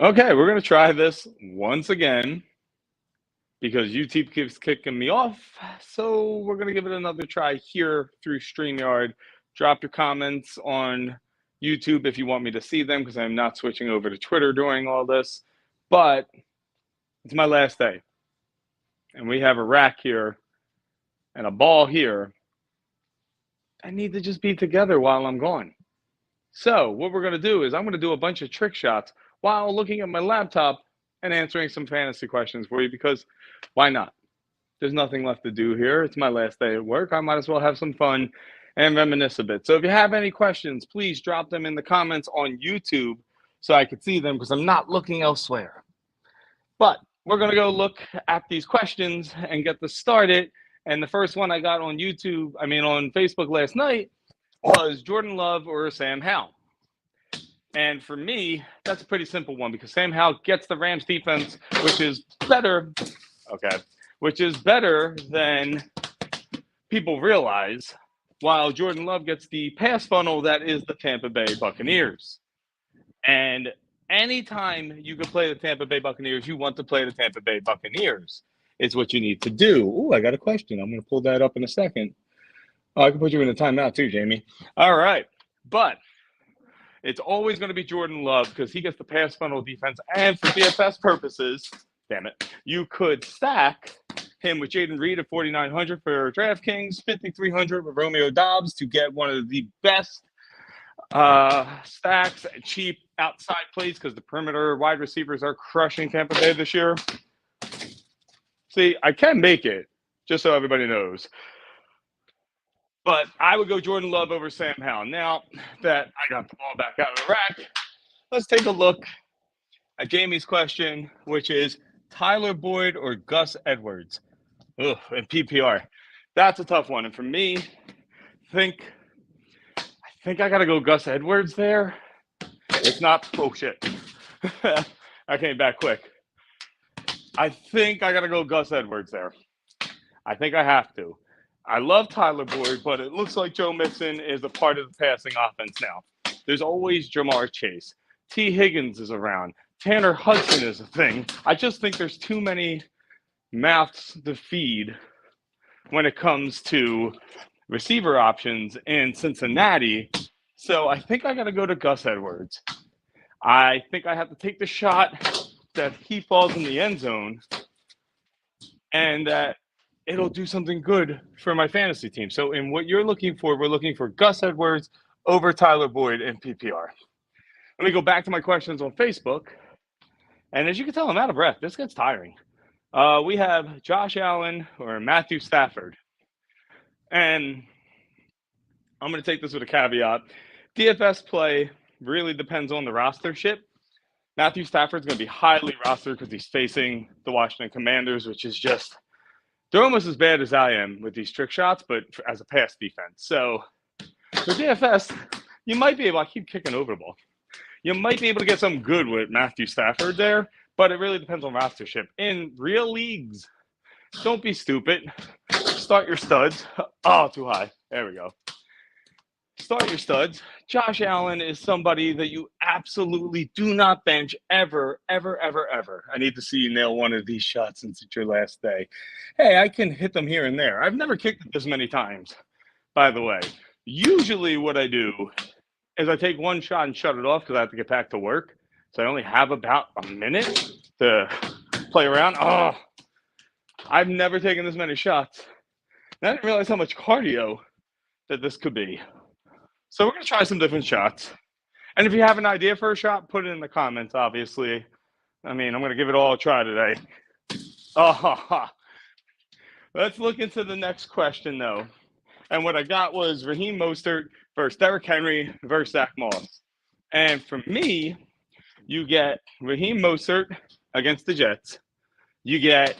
Okay, we're gonna try this once again because YouTube keeps kicking me off. So we're gonna give it another try here through StreamYard. Drop your comments on YouTube if you want me to see them because I'm not switching over to Twitter during all this. But it's my last day. And we have a rack here and a ball here. I need to just be together while I'm gone. So what we're gonna do is I'm gonna do a bunch of trick shots while looking at my laptop and answering some fantasy questions for you because why not? There's nothing left to do here. It's my last day at work. I might as well have some fun and reminisce a bit. So if you have any questions, please drop them in the comments on YouTube so I can see them because I'm not looking elsewhere. But we're going to go look at these questions and get this started. And the first one I got on on Facebook last night was Jordan Love or Sam Howell. And for me, that's a pretty simple one because Sam Howell gets the Rams defense, which is better. Okay. Which is better than people realize, while Jordan Love gets the pass funnel that is the Tampa Bay Buccaneers. And anytime you can play the Tampa Bay Buccaneers, you want to play the Tampa Bay Buccaneers. It's what you need to do. Oh, I got a question. I'm going to pull that up in a second. Oh, I can put you in a timeout too, Jamie. All right. But it's always going to be Jordan Love because he gets the pass funnel defense. And for DFS purposes, damn it, you could stack him with Jaden Reed at 4,900 for DraftKings, 5,300 with Romeo Dobbs to get one of the best stacks, cheap outside plays because the perimeter wide receivers are crushing Tampa Bay this year. See, I can make it, just so everybody knows. But I would go Jordan Love over Sam Howell. Now that I got the ball back out of the rack, let's take a look at Jamie's question, which is Tyler Boyd or Gus Edwards? Ugh, and PPR. That's a tough one. And for me, I think I got to go Gus Edwards there. It's not, oh shit. I came back quick. I think I got to go Gus Edwards there. I think I have to. I love Tyler Boyd, but it looks like Joe Mixon is a part of the passing offense now. There's always Jamar Chase. T. Higgins is around. Tanner Hudson is a thing. I just think there's too many mouths to feed when it comes to receiver options in Cincinnati. So I think I got to go to Gus Edwards. I think I have to take the shot that he falls in the end zone and that it'll do something good for my fantasy team. So in what you're looking for, we're looking for Gus Edwards over Tyler Boyd in PPR. Let me go back to my questions on Facebook. And as you can tell, I'm out of breath. This gets tiring. We have Josh Allen or Matthew Stafford. And I'm going to take this with a caveat. DFS play really depends on the rostership. Matthew Stafford's going to be highly rostered because he's facing the Washington Commanders, which is just, they're almost as bad as I am with these trick shots, but as a pass defense. So for DFS, you might be able, I keep kicking over the ball. You might be able to get something good with Matthew Stafford there, but it really depends on rostership. In real leagues, don't be stupid. Start your studs. Oh, too high. There we go. Start your studs. Josh Allen is somebody that you absolutely do not bench ever, ever, ever, ever. I need to see you nail one of these shots since it's your last day. Hey, I can hit them here and there. I've never kicked it this many times, by the way. Usually what I do is I take one shot and shut it off because I have to get back to work. So I only have about a minute to play around. Oh, I've never taken this many shots. And I didn't realize how much cardio that this could be. So we're going to try some different shots. And if you have an idea for a shot, put it in the comments, obviously. I'm going to give it all a try today. Let's look into the next question, though. And what I got was Raheem Mostert versus Derrick Henry versus Zach Moss. And for me, you get Raheem Mostert against the Jets. You get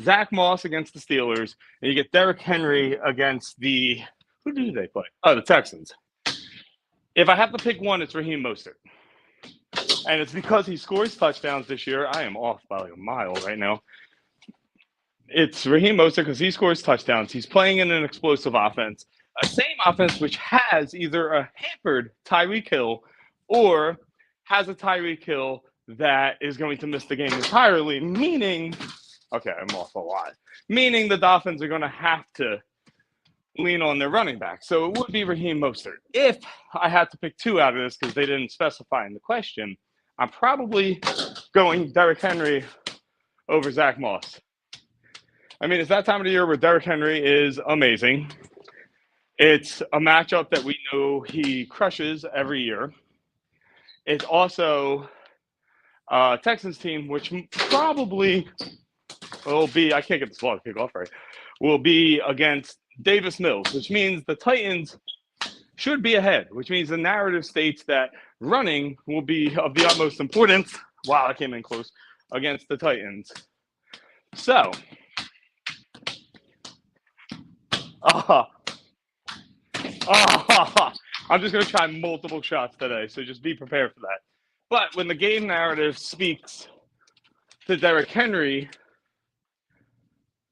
Zach Moss against the Steelers. And you get Derrick Henry against the – who do they play? Oh, the Texans. If I have to pick one, it's Raheem Mostert. And it's because he scores touchdowns this year. I am off by like a mile right now. It's Raheem Mostert because he scores touchdowns. He's playing in an explosive offense. A same offense which has either a hampered Tyreek Hill or has a Tyreek Hill that is going to miss the game entirely, meaning, okay, I'm off a lot, meaning the Dolphins are going to have to lean on their running back. So it would be Raheem Mostert. If I had to pick two out of this because they didn't specify in the question, I'm probably going Derrick Henry over Zach Moss. I mean, it's that time of the year where Derrick Henry is amazing. It's a matchup that we know he crushes every year. It's also Texans team, which probably will be, I can't get this ball to kick off right, will be against Davis Mills, which means the Titans should be ahead, which means the narrative states that running will be of the utmost importance. Wow, I came in close against the Titans. So, I'm just going to try multiple shots today, so just be prepared for that. But when the game narrative speaks to Derrick Henry,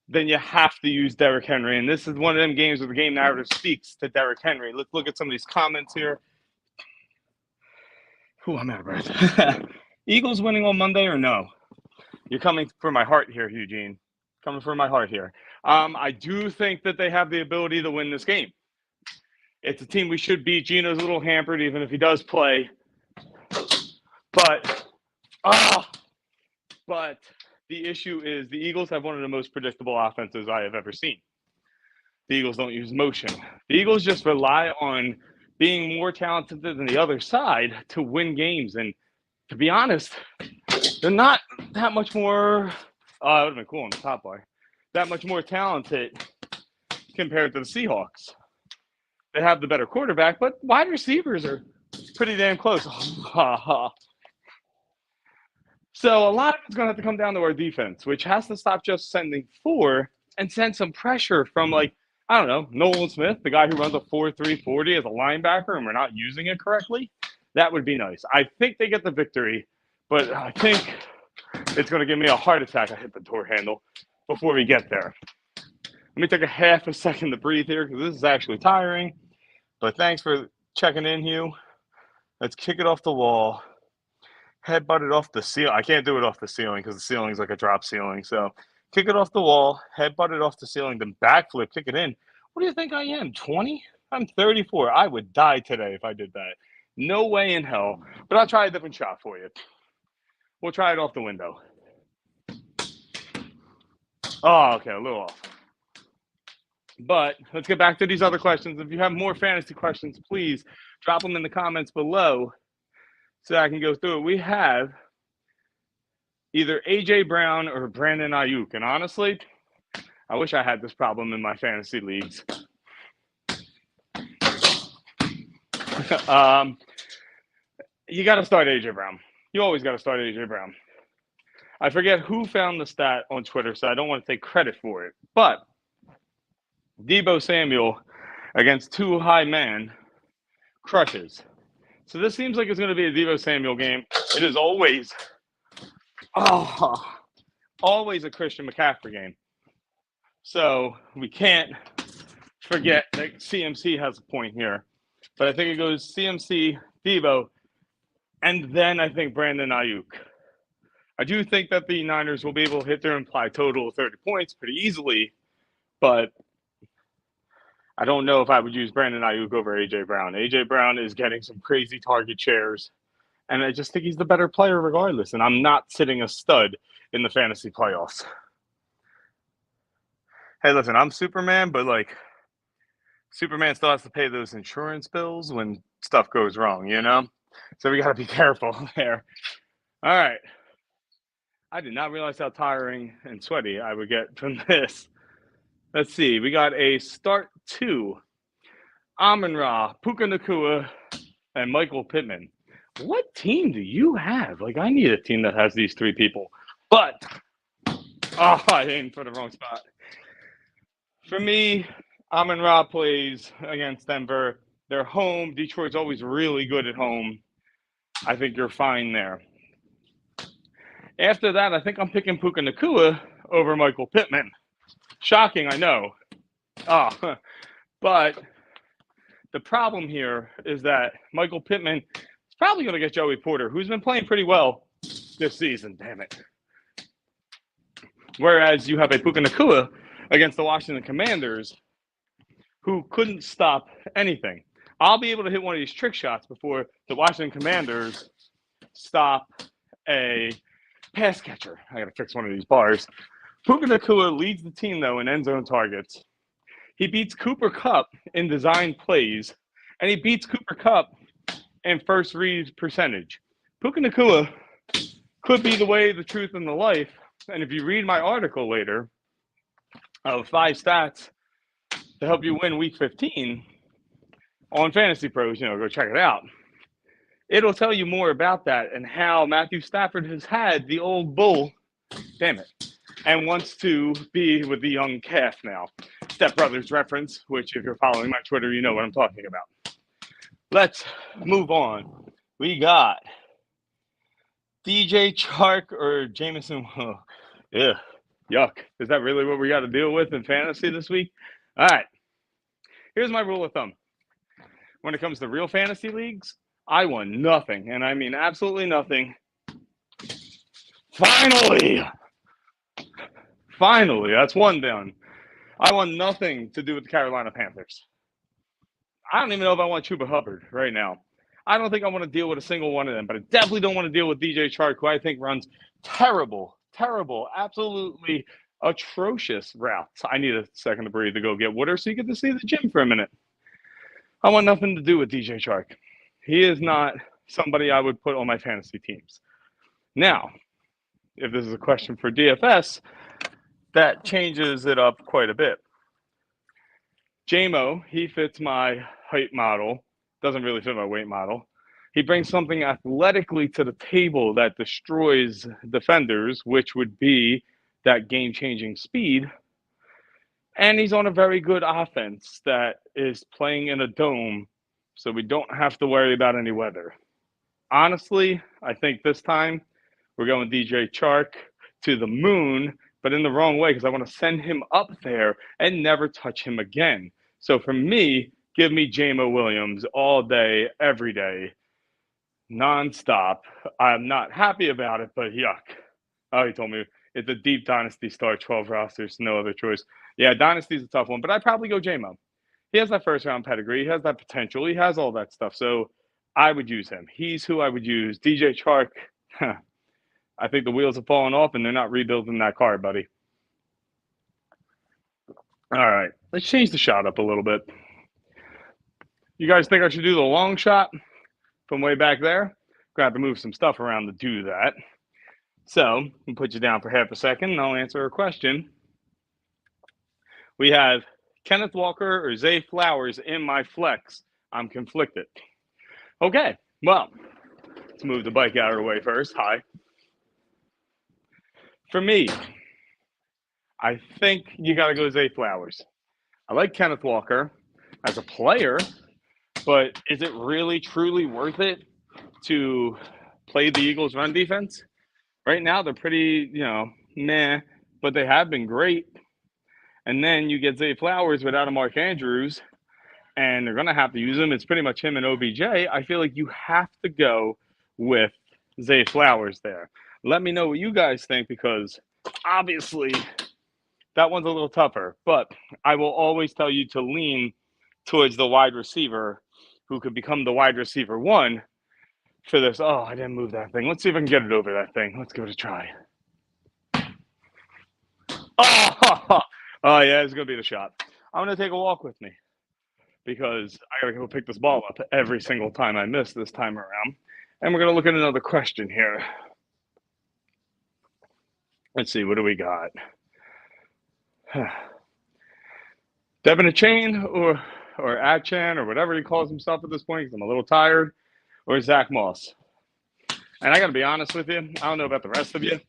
then you have to use Derrick Henry. And this is one of them games where the game narrative speaks to Derrick Henry. Let's look at some of these comments here. Ooh, I'm out of breath. Eagles winning on Monday or no? You're coming for my heart here, Eugene. Coming for my heart here. I do think that they have the ability to win this game. It's a team we should beat. Gino's a little hampered, even if he does play. But the issue is the Eagles have one of the most predictable offenses I have ever seen. The Eagles don't use motion. The Eagles just rely on being more talented than the other side to win games. And to be honest, they're not that much more, it would have been cool on the top bar, that much more talented compared to the Seahawks. They have the better quarterback, but wide receivers are pretty damn close. So a lot of it's going to have to come down to our defense, which has to stop just sending 4 and send some pressure from, like, I don't know, Nolan Smith, the guy who runs a 4.3 40 as a linebacker, and we're not using it correctly. That would be nice. I think they get the victory, but I think it's going to give me a heart attack. I hit the door handle before we get there. Let me take a half a second to breathe here because this is actually tiring. But thanks for checking in, Hugh. Let's kick it off the wall. Headbutt it off the ceiling. I can't do it off the ceiling because the ceiling is like a drop ceiling. So kick it off the wall, headbutt it off the ceiling, then backflip, kick it in. What do you think I am, 20? I'm 34. I would die today if I did that. No way in hell. But I'll try a different shot for you. We'll try it off the window. Oh, okay, a little off. But let's get back to these other questions. If you have more fantasy questions, please drop them in the comments below so I can go through it. We have either A.J. Brown or Brandon Ayuk. And honestly, I wish I had this problem in my fantasy leagues. You got to start A.J. Brown. You always got to start A.J. Brown. I forget who found the stat on Twitter, so I don't want to take credit for it. But Deebo Samuel against two high men crushes. So this seems like it's going to be a Deebo Samuel game. It is always a Christian McCaffrey game. So we can't forget that CMC has a point here. But I think it goes CMC, Deebo, and then I think Brandon Ayuk. I do think that the Niners will be able to hit their implied total of 30 points pretty easily, but I don't know if I would use Brandon Ayuk over A.J. Brown. A.J. Brown is getting some crazy target shares, and I just think he's the better player regardless, and I'm not sitting a stud in the fantasy playoffs. Hey, listen, I'm Superman, but, like, Superman still has to pay those insurance bills when stuff goes wrong, you know? So we got to be careful there. All right. I did not realize how tiring and sweaty I would get from this. Let's see. We got a start 2. Amon-Ra, Puka Nacua, and Michael Pittman. What team do you have? Like, I need a team that has these 3 people. But, I aimed for the wrong spot. For me, Amon-Ra plays against Denver. They're home. Detroit's always really good at home. I think you're fine there. After that, I think I'm picking Puka Nacua over Michael Pittman. Shocking, I know. But the problem here is that Michael Pittman is probably going to get Joey Porter, who's been playing pretty well this season, damn it. Whereas you have a Puka Nacua against the Washington Commanders who couldn't stop anything. I'll be able to hit one of these trick shots before the Washington Commanders stop a pass catcher. I got to fix one of these bars. Puka Nacua leads the team, though, in end zone targets. He beats Cooper Kupp in design plays, and he beats Cooper Kupp in first read percentage. Puka Nacua could be the way, the truth, and the life. And if you read my article later of 5 stats to help you win Week 15 on Fantasy Pros, go check it out. It'll tell you more about that and how Matthew Stafford has had the old bull, damn it, and wants to be with the young calf now. Step Brothers reference, which if you're following my Twitter, you know what I'm talking about. Let's move on. We got DJ Chark or Jameson. Oh, yeah, yuck. Is that really what we got to deal with in fantasy this week? All right. Here's my rule of thumb. When it comes to real fantasy leagues, I won nothing, and I mean absolutely nothing. Finally, that's one down. I want nothing to do with the Carolina Panthers. I don't even know if I want Chuba Hubbard right now. I don't think I want to deal with a single one of them, but I definitely don't want to deal with DJ Chark, who I think runs terrible, absolutely atrocious routes. I need a second to breathe to go get water so you get to see the gym for a minute. I want nothing to do with DJ Chark. He is not somebody I would put on my fantasy teams. Now, if this is a question for DFS, that changes it up quite a bit. JMO, he fits my height model, doesn't really fit my weight model. He brings something athletically to the table that destroys defenders, which would be that game-changing speed. And he's on a very good offense that is playing in a dome, so we don't have to worry about any weather. Honestly, I think this time we're going DJ Chark to the moon, but in the wrong way, because I want to send him up there and never touch him again. So for me, give me JMO Williams all day, every day, nonstop. I'm not happy about it, but yuck. Oh, he told me it's a deep dynasty start, 12 rosters, no other choice. Yeah, dynasty's a tough one, but I'd probably go JMO. He has that first-round pedigree. He has that potential. He has all that stuff. So I would use him. He's who I would use. DJ Chark, I think the wheels have fallen off, and they're not rebuilding that car, buddy. All right, let's change the shot up a little bit. You guys think I should do the long shot from way back there? I'm going to have to move some stuff around to do that. So I'll put you down for half a second, and I'll answer a question. We have Kenneth Walker or Zay Flowers in my flex. I'm conflicted. Okay, well, let's move the bike out of the way first. Hi. For me, I think you got to go Zay Flowers. I like Kenneth Walker as a player, but is it really, truly worth it to play the Eagles' run defense? Right now, they're pretty, meh, but they have been great. And then you get Zay Flowers without a Mark Andrews, and they're going to have to use him. It's pretty much him and OBJ. I feel like you have to go with Zay Flowers there. Let me know what you guys think, because obviously that one's a little tougher. But I will always tell you to lean towards the wide receiver who could become the wide receiver one for this. Oh, I didn't move that thing. Let's see if I can get it over that thing. Let's give it a try. Oh yeah, it's going to be the shot. I'm going to take a walk with me because I got to go pick this ball up every single time I miss this time around. And we're going to look at another question here. Let's see, what do we got? Devin Achane or Achan or whatever he calls himself at this point, because I'm a little tired, or Zach Moss. And I got to be honest with you, I don't know about the rest of you.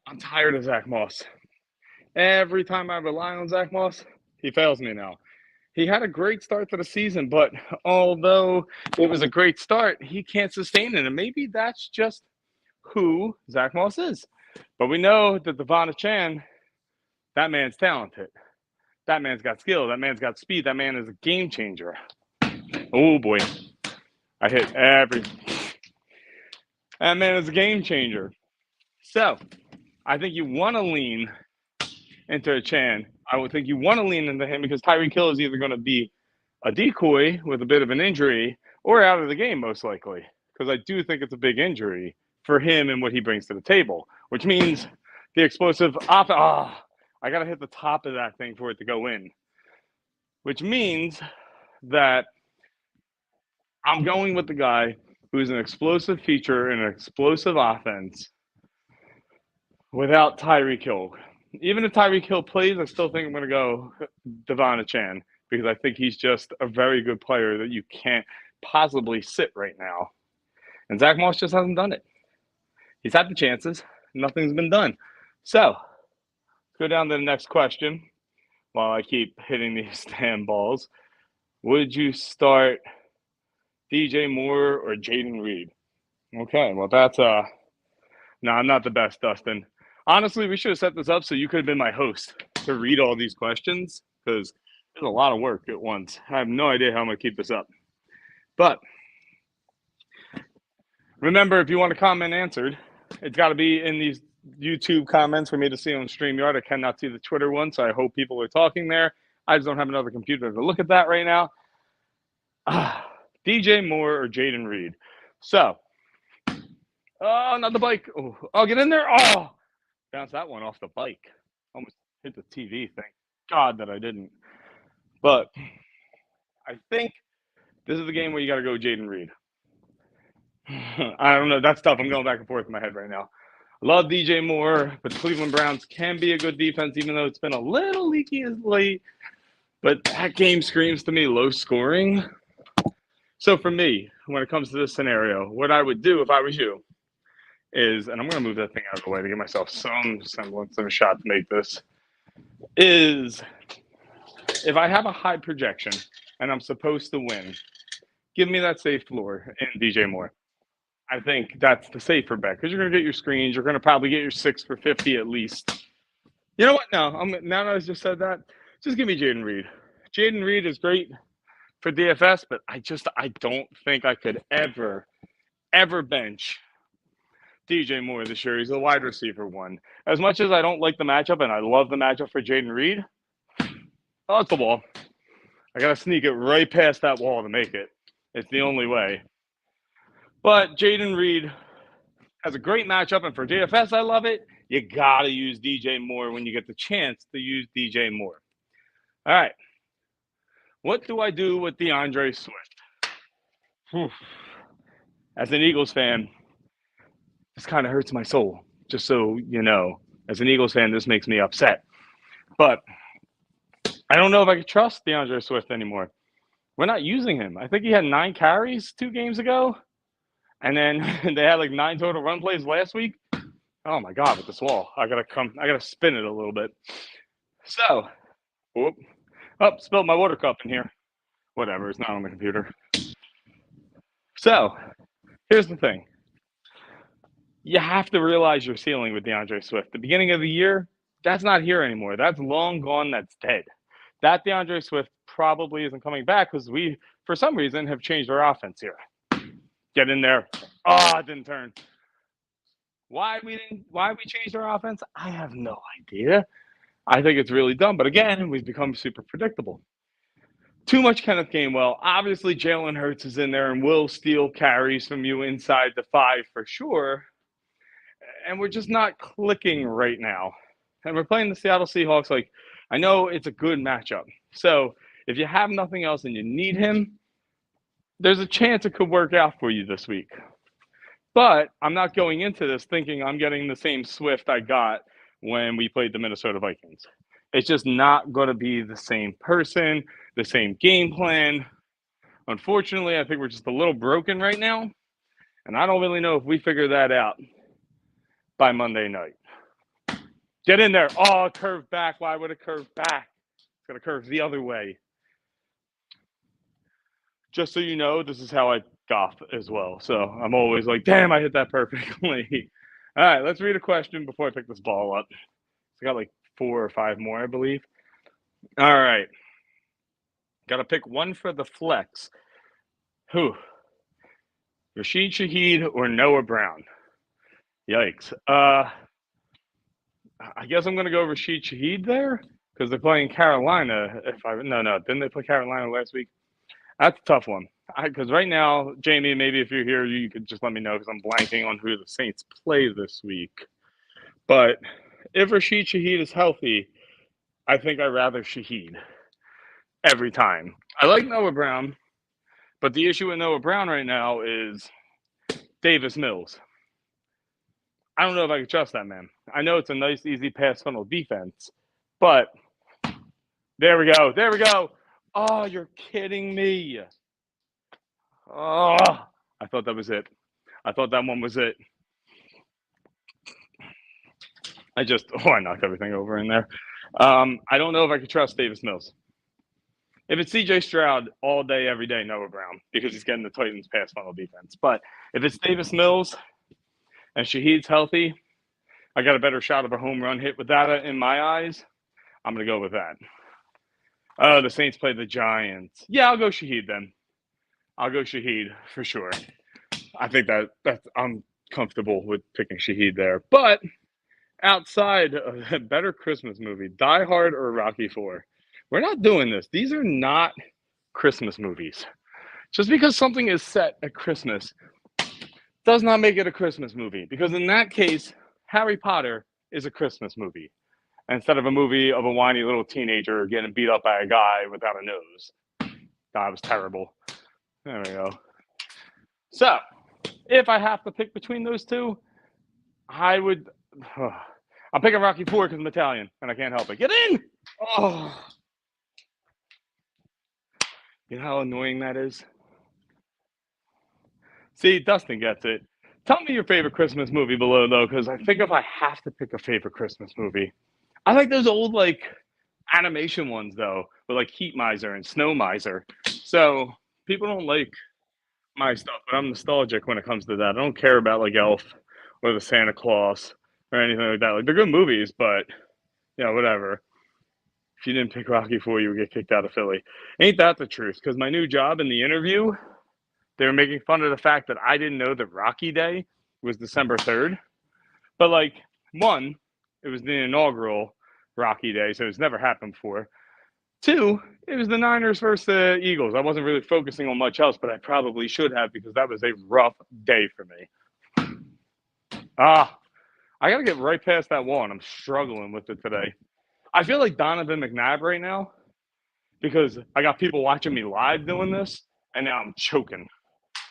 I'm tired of Zach Moss. Every time I rely on Zach Moss, he fails me now. He had a great start to the season, but although it was a great start, he can't sustain it. And maybe that's just who Zach Moss is. But we know that Devon Achane, that man's talented. That man's got skill. That man's got speed. That man is a game changer. Oh, boy. I hit every. That man is a game changer. So I think you want to lean into Achane. I would think you want to lean into him because Tyreek Hill is either going to be a decoy with a bit of an injury or out of the game, most likely. Because I do think it's a big injury for him and what he brings to the table, which means the explosive I got to hit the top of that thing for it to go in, which means that I'm going with the guy who's an explosive feature in an explosive offense without Tyreek Hill. Even if Tyreek Hill plays, I still think I'm going to go Devon Achane because I think he's just a very good player that you can't possibly sit right now. And Zach Moss just hasn't done it. He's had the chances. Nothing's been done. So, let's go down to the next question while I keep hitting these damn balls. Would you start DJ Moore or Jayden Reed? Okay, well, that's no, I'm not the best, Dustin. Honestly, we should have set this up so you could have been my host to read all these questions because there's a lot of work at once. I have no idea how I'm going to keep this up. But remember, if you want a comment answered, it's got to be in these YouTube comments for me to see on StreamYard. I cannot see the Twitter one, so I hope people are talking there. I just don't have another computer to look at that right now. DJ Moore or Jayden Reed? So, oh, not the bike. Oh, get in there. Oh, bounce that one off the bike. Almost hit the TV. Thank God that I didn't. But I think this is the game where you got to go Jayden Reed. I don't know. That's tough. I'm going back and forth in my head right now. Love DJ Moore, but the Cleveland Browns can be a good defense, even though it's been a little leaky as late. But that game screams to me low scoring. So for me, when it comes to this scenario, what I would do if I was you is, and I'm going to move that thing out of the way to give myself some semblance of a shot to make this, is if I have a high projection and I'm supposed to win, give me that safe floor in DJ Moore. I think that's the safer bet because you're going to get your screens. You're going to probably get your 6 for 50 at least. You know what? No, now that I just said that, just give me Jayden Reed. Jayden Reed is great for DFS, but I don't think I could ever bench DJ Moore this year. He's a wide receiver one. As much as I don't like the matchup, and I love the matchup for Jayden Reed, oh, it's the wall. I got to sneak it right past that wall to make it. It's the only way. But Jayden Reed has a great matchup, and for DFS, I love it. You got to use DJ Moore when you get the chance to use DJ Moore. All right. What do I do with DeAndre Swift? Whew. As an Eagles fan, this kind of hurts my soul, just so you know. As an Eagles fan, this makes me upset. But I don't know if I can trust DeAndre Swift anymore. We're not using him. I think he had 9 carries 2 games ago. And then they had like 9 total run plays last week. Oh my God, with this wall. I gotta spin it a little bit. So, spilled my water cup in here. Whatever, it's not on the computer. So, here's the thing. You have to realize your ceiling with DeAndre Swift. The beginning of the year, that's not here anymore. That's long gone. That's dead. That DeAndre Swift probably isn't coming back because we, for some reason, have changed our offense here. Get in there. Oh, it didn't turn. Why we changed our offense? I have no idea. I think it's really dumb. But again, we've become super predictable. Too much Kenneth Gainwell. Obviously, Jalen Hurts is in there and will steal carries from you inside the 5 for sure. And we're just not clicking right now. And we're playing the Seattle Seahawks. Like, I know it's a good matchup. So if you have nothing else and you need him, there's a chance it could work out for you this week. But I'm not going into this thinking I'm getting the same Swift I got when we played the Minnesota Vikings. It's just not going to be the same person, the same game plan. Unfortunately, I think we're just a little broken right now. And I don't really know if we figure that out by Monday night. Get in there. Oh, curve back. Why would it curve back? It's going to curve the other way. Just so you know, this is how I golf as well. So I'm always like, damn, I hit that perfectly. All right, let's read a question before I pick this ball up. I got like 4 or 5 more, I believe. All right. Got to pick one for the flex. Who? Rashid Shaheed or Noah Brown? Yikes. I guess I'm going to go Rashid Shaheed there because they're playing Carolina. If I no, didn't they play Carolina last week? That's a tough one. Because right now, Jamie, maybe if you're here, you could just let me know because I'm blanking on who the Saints play this week. But if Rashid Shaheed is healthy, I think I'd rather Shaheed every time. I like Noah Brown, but the issue with Noah Brown right now is Davis Mills. I don't know if I can trust that man. I know it's a nice, easy pass funnel defense, but there we go. There we go. Oh, you're kidding me. Oh, I thought that was it. I thought that one was it. I knocked everything over in there. I don't know if I could trust Davis Mills. If it's CJ Stroud all day, every day, Noah Brown, because he's getting the Titans pass funnel defense. But if it's Davis Mills and Shaheed's healthy, I got a better shot of a home run hit with that in my eyes. I'm going to go with that. Oh, the Saints play the Giants. Yeah, I'll go Shaheed then. I'll go Shaheed for sure. I think that I'm comfortable with picking Shaheed there. But outside of a better Christmas movie, Die Hard or Rocky IV, we're not doing this. These are not Christmas movies. Just because something is set at Christmas does not make it a Christmas movie. Because in that case, Harry Potter is a Christmas movie instead of a movie of a whiny little teenager getting beat up by a guy without a nose. That was terrible. There we go. So, if I have to pick between those two, I would. I'm picking Rocky IV because I'm Italian and I can't help it. Get in! Oh, you know how annoying that is? See, Dustin gets it. Tell me your favorite Christmas movie below, though, because I think if I have to pick a favorite Christmas movie, I like those old, like, animation ones, though, with, like, Heat Miser and Snow Miser. So, people don't like my stuff, but I'm nostalgic when it comes to that. I don't care about, like, Elf or the Santa Claus or anything like that. Like, they're good movies, but, whatever. If you didn't pick Rocky IV, you would get kicked out of Philly. Ain't that the truth? Because my new job in the interview, they were making fun of the fact that I didn't know that Rocky Day was December 3rd. But, like, one, it was the inaugural Rocky Day, so it's never happened before. Two, it was the Niners versus the Eagles. I wasn't really focusing on much else, but I probably should have because that was a rough day for me. I got to get right past that wall, and I'm struggling with it today. I feel like Donovan McNabb right now because I got people watching me live doing this, and now I'm choking,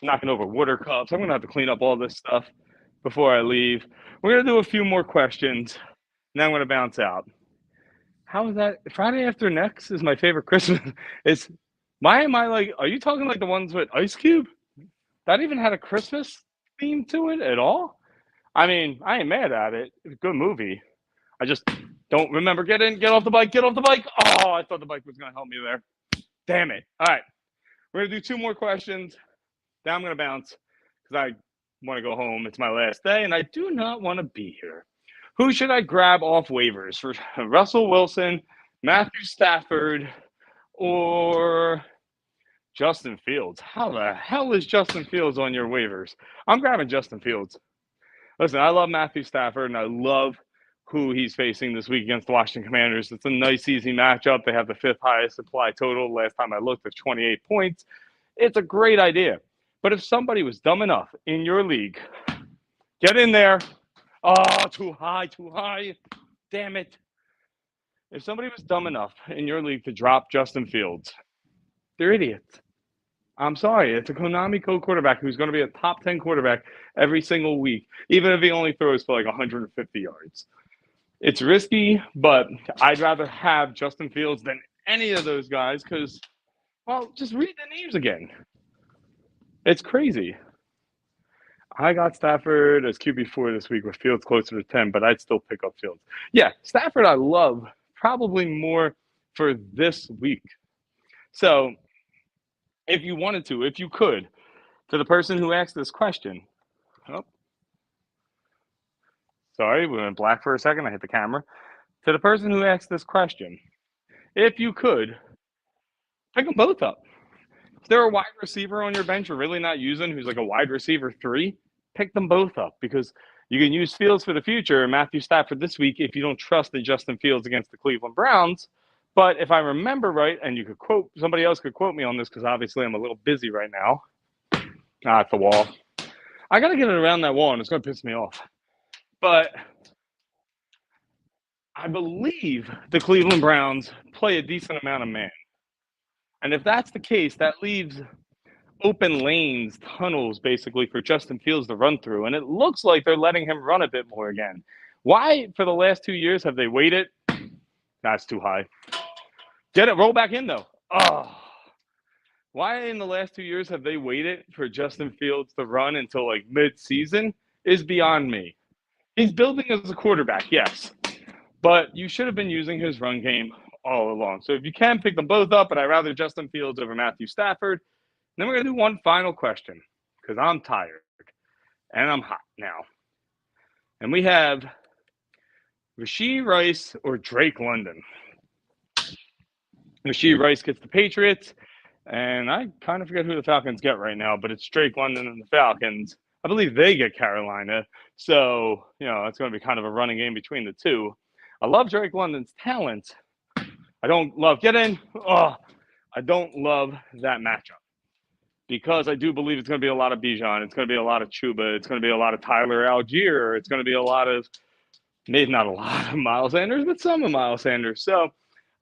knocking over water cups. I'm going to have to clean up all this stuff before I leave. We're going to do a few more questions, and then I'm going to bounce out. How is that? Friday After Next is my favorite Christmas. Why am I like, are you talking like the ones with Ice Cube? That even had a Christmas theme to it at all? I mean, I ain't mad at it. It's a good movie. I just don't remember. Get off the bike. Oh, I thought the bike was going to help me there. Damn it. All right. We're going to do two more questions. Then I'm going to bounce because I want to go home. It's my last day, and I do not want to be here. Who should I grab off waivers for Russell Wilson, Matthew Stafford, or Justin Fields? How the hell is Justin Fields on your waivers? I'm grabbing Justin Fields. Listen, I love Matthew Stafford, and I love who he's facing this week against the Washington Commanders. It's a nice, easy matchup. They have the fifth highest supply total. Last time I looked at 28 points. It's a great idea. But if somebody was dumb enough in your league, get in there. Oh, too high. Damn it. If somebody was dumb enough in your league to drop Justin Fields, they're idiots. I'm sorry. It's a Konami Code quarterback who's going to be a top 10 quarterback every single week, even if he only throws for like 150 yards. It's risky, but I'd rather have Justin Fields than any of those guys because, well, just read the names again. It's crazy. I got Stafford as QB4 this week with Fields closer to 10, but I'd still pick up Fields. Yeah, Stafford I love probably more for this week. So if you wanted to, if you could, to the person who asked this question. Oh, sorry, we went black for a second. I hit the camera. To the person who asked this question, if you could, pick them both up. Is there a wide receiver on your bench you're really not using who's like a wide receiver 3? pick them both up because you can use Fields for the future and Matthew Stafford this week if you don't trust in Justin Fields against the Cleveland Browns. But if I remember right, and you could quote, somebody else could quote me on this because obviously I'm a little busy right now. At the wall. I got to get it around that wall and it's going to piss me off. But I believe the Cleveland Browns play a decent amount of man. And if that's the case, that leaves open lanes, tunnels, basically, for Justin Fields to run through. And it looks like they're letting him run a bit more again. Why, for the last 2 years, have they waited? That's too high. Get it. Roll back in, though. Oh. Why in the last 2 years have they waited for Justin Fields to run until like mid-season is beyond me. He's building as a quarterback, yes. But you should have been using his run game all along. So if you can, pick them both up, but I'd rather Justin Fields over Matthew Stafford. Then we're going to do one final question because I'm tired and I'm hot now. And we have Rashee Rice or Drake London. Rashee Rice gets the Patriots. And I kind of forget who the Falcons get right now, but it's Drake London and the Falcons. I believe they get Carolina. So, it's going to be kind of a running game between the two. I love Drake London's talent. I don't love I don't love that matchup because I do believe it's going to be a lot of Bijan. It's going to be a lot of Chuba. It's going to be a lot of Tyler Algier. It's going to be a lot of, maybe not a lot of Miles Sanders, but some of Miles Sanders. So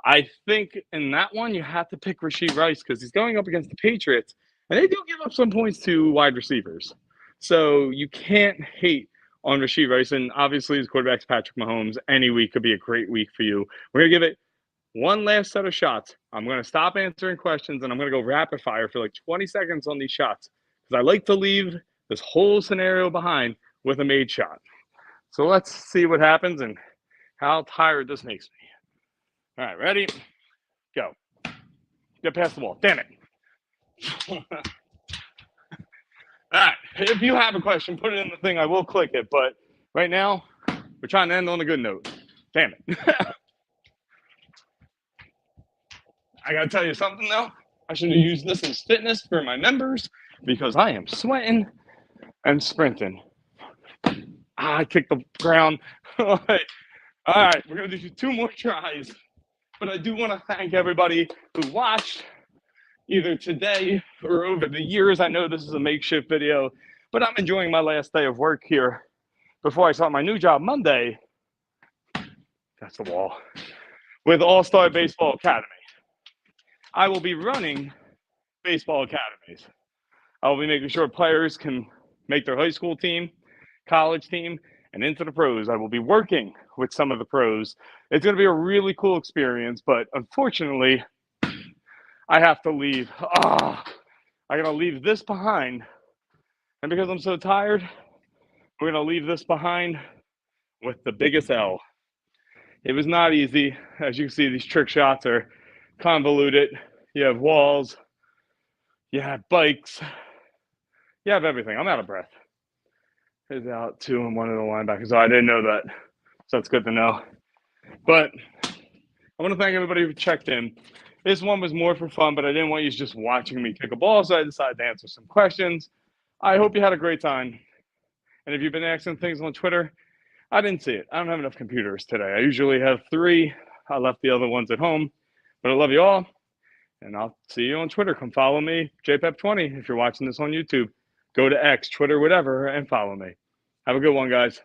I think in that one, you have to pick Rashee Rice because he's going up against the Patriots, and they do give up some points to wide receivers. So you can't hate on Rashee Rice, and obviously his quarterback's Patrick Mahomes. Any week could be a great week for you. We're going to give it one last set of shots. I'm going to stop answering questions, and I'm going to go rapid fire for like 20 seconds on these shots because I like to leave this whole scenario behind with a made shot. So let's see what happens and how tired this makes me. All right, ready? Go. Get past the wall. Damn it. All right. If you have a question, put it in the thing. I will click it. But right now, we're trying to end on a good note. Damn it. I got to tell you something, though. I should have used this as fitness for my members because I am sweating and sprinting. I kicked the ground. All right. We're going to do 2 more tries. But I do want to thank everybody who watched either today or over the years. I know this is a makeshift video, but I'm enjoying my last day of work here before I start my new job Monday. That's the wall. With All-Star Baseball Academy. I will be running baseball academies. I will be making sure players can make their high school team, college team, and into the pros. I will be working with some of the pros. It's going to be a really cool experience, but unfortunately, I have to leave. I got to leave this behind. And because I'm so tired, we're going to leave this behind with the biggest L. It was not easy. As you can see, these trick shots are convoluted. You have walls. You have bikes. You have everything. I'm out of breath. Is out 2 and 1 of the linebackers. So I didn't know that. So that's good to know. But I want to thank everybody who checked in. This one was more for fun, but I didn't want you just watching me kick a ball, so I decided to answer some questions. I hope you had a great time. And if you've been asking things on Twitter, I didn't see it. I don't have enough computers today. I usually have 3. I left the other ones at home. But I love you all, and I'll see you on Twitter. Come follow me, JPEP20, if you're watching this on YouTube. Go to X, Twitter, whatever, and follow me. Have a good one, guys.